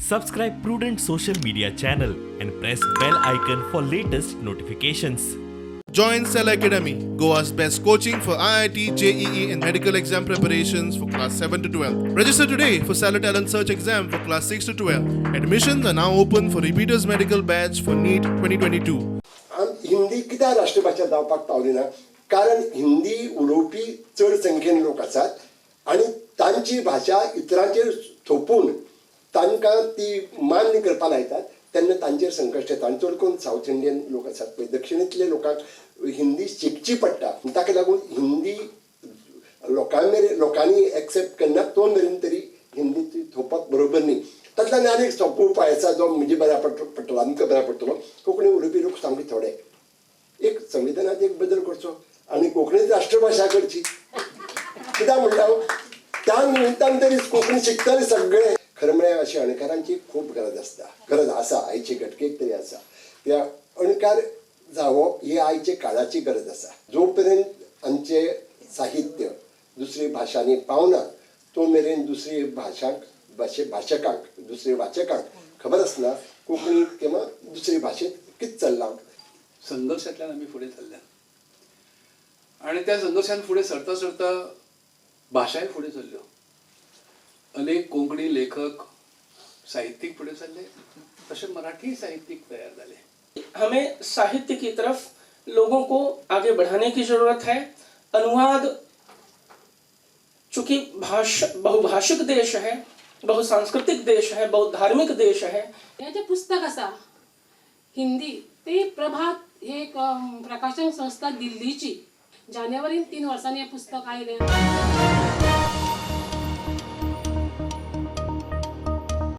Subscribe Prudent Social Media channel and press bell icon for latest notifications. Join Cell Academy, Goa's best coaching for IIT, JEE and medical exam preparations for class 7 to 12. Register today for Cell Talent Search exam for class 6 to 12. Admissions are now open for repeaters medical batch for NEET 2022. Hindi कित्याक राष्ट्रभाषा जावपाक पावली ना कारण हिंदी उलोवपी चड संख्येन लोक आसात आनी तांची भाशा इतरांचेर थोपून तांकां ती मान्य करपा लायतात तेन्ना तांचेर संकश्ट येता आनी चड करून सावथ इंडियन लोक आसात पळय दक्षिणेंतले लोकांक हिंदी शिकची पडटा ताका लागून हिंदी लोकांनी एक्सेप्ट करना तो मेरेन तरी हिंदी थोपप बरोबर न्ही तातूंतल्यान आनी एक सोंपो उपाय आसा जो म्हणजे बऱ्या पडटलो आमकां बऱ्या पडटलो कोंकणी उलोवपी लोक सामके थोडे एक संविधानात एक बदल करचो आनी कोंकणीच राष्ट्रभाषा करची कित्याक म्हणटा त्या निमित्तान तरी कोंकणी शिकतले सगळे खरें म्हळ्यार अशी अणकारांची खूब गरज आसा आयचे घटकेक तरी आसा त्या अणकार जावप ही आयचे काळाची गरज आसा जो पर्यंत आमचे साहित्य दुसरी भाशांनी पावना तो मेरेन दुसरी भाशकांक दुसरे वाचकांक खबर आसना कोंकणी किंवा दुसरी भाशेंत कितें चल्लां संघर्षातल्यान आम्ही पुढे चालल्या आणि त्या संघर्षान पुढे सरता सरता भाषाय पुढे चालल्यो अनेक कोंकणी लेखक साहित्यिक पुढे चालले तसे मराठी साहित्यिक तयार झाले हमें साहित्य की तरफ लोगों को आगे बढ़ाने की जरूरत है। अनुवाद चूंकि बहुभाषिक देश है, बहुसांस्कृतिक देश है, बहुधार्मिक देश है। हे जे पुस्तक आसा हिंदी ते प्रभात हे एक प्रकाशन संस्था दिल्लीची जानेवारीन 3 वर्सांनी हे पुस्तक आयलें।